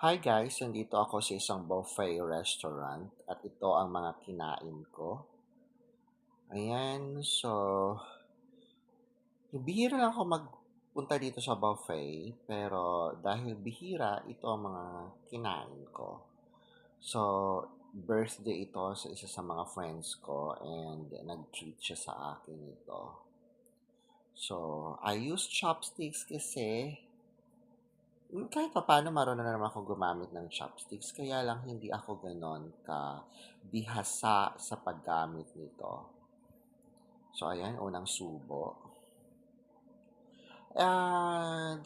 Hi guys, nandito ako sa isang buffet restaurant at ito ang mga kinain ko. Ayan, so bihira lang ako magpunta dito sa buffet pero dahil bihira, ito ang mga kinain ko. So, birthday ito sa isa sa mga friends ko and nag-treat siya sa akin ito. So, I use chopsticks kasi kahit papaano marunong na naman ako gumamit ng chopsticks, kaya lang hindi ako gano'n bihasa sa paggamit nito. So, ayan, unang subo.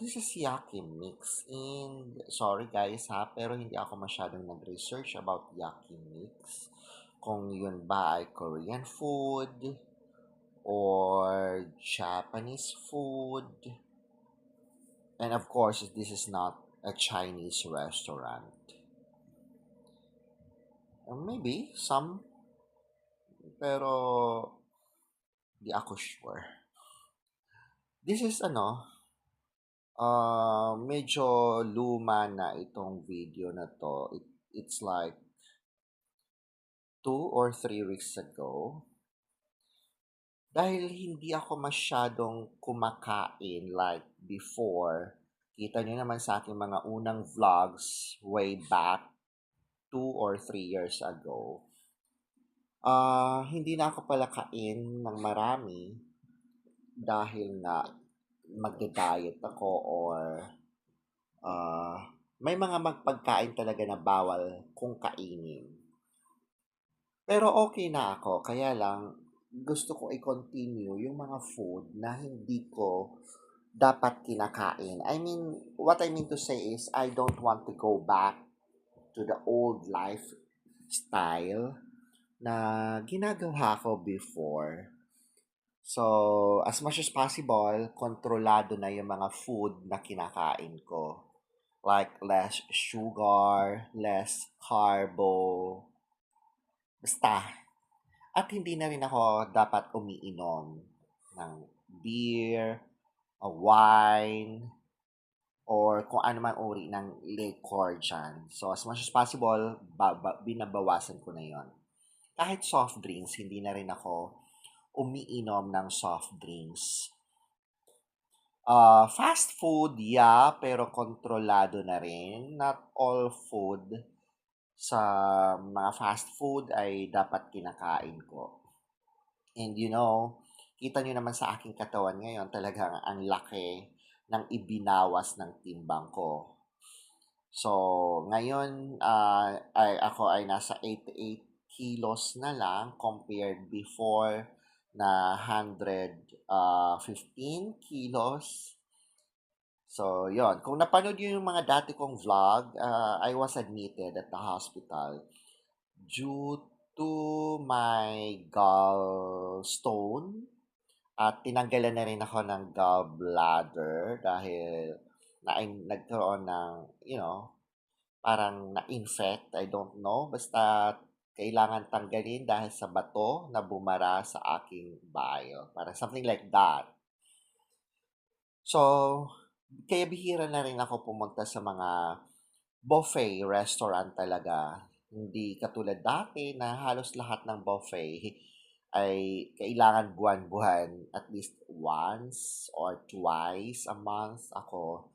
This is Yaki Mix. And sorry guys ha, pero hindi ako masyadong nag-research about Yaki Mix. Kung yun ba ay Korean food or Japanese food. And of course, this is not a Chinese restaurant. Or maybe some, pero di ako sure. This is medyo luma na itong video na to. It's like 2 or 3 weeks ago. Dahil hindi ako masyadong kumakain like before. Kita nyo naman sa aking mga unang vlogs way back 2 or 3 years ago. Hindi na ako palakain ng marami dahil nga magda-diet ako or may mga magpagkain talaga na bawal kung kainin. Pero okay na ako, kaya lang gusto ko i-continue yung mga food na hindi ko dapat kinakain. What I mean to say is I don't want to go back to the old lifestyle na ginagawa ko before. So, as much as possible, kontrolado na yung mga food na kinakain ko. Like, less sugar, less carbo, basta. At hindi na rin ako dapat umiinom ng beer, wine, or kung ano man uri ng liquor dyan. So, as much as possible, binabawasan ko na yon. Kahit soft drinks, hindi na rin ako umiinom ng soft drinks. Fast food, yeah, pero kontrolado na rin. Not all food sa mga fast food ay dapat kinakain ko. And kita nyo naman sa aking katawan ngayon, talagang ang laki ng ibinawas ng timbang ko. So, ngayon, ako ay nasa 88 kilos na lang compared before na 115 kilos. So, yon. Kung napanood yun yung mga dati kong vlog, I was admitted at the hospital due to my gallstone at tinanggalan na rin ako ng gallbladder dahil nagkaroon ng, parang na-infect. I don't know. Basta kailangan tanggalin dahil sa bato na bumara sa aking bile. Parang something like that. So, kaya bihira na rin ako pumunta sa mga buffet restaurant talaga. Hindi katulad dati na halos lahat ng buffet ay kailangan buwan-buwan at least once or twice a month ako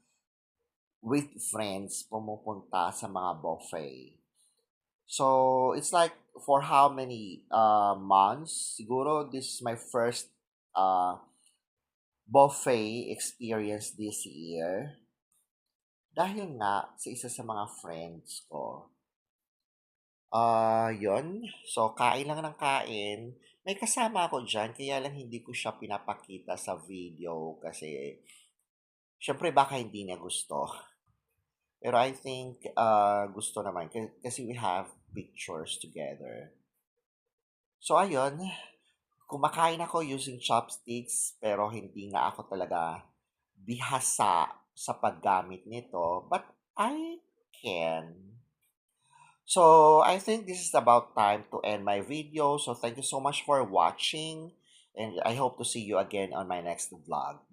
with friends pumupunta sa mga buffet. So, it's like for how many months? Siguro this is my first buffet experience this year. Dahil nga sa isa sa mga friends ko. Yun. So, kain lang ng kain. May kasama ako dyan, kaya lang hindi ko siya pinapakita sa video kasi syempre baka hindi niya gusto. Pero I think gusto naman kasi we have pictures together. So, ayun. Kumakain ako using chopsticks pero hindi nga ako talaga bihasa sa paggamit nito. But I can. So, I think this is about time to end my video. So, thank you so much for watching. And I hope to see you again on my next vlog.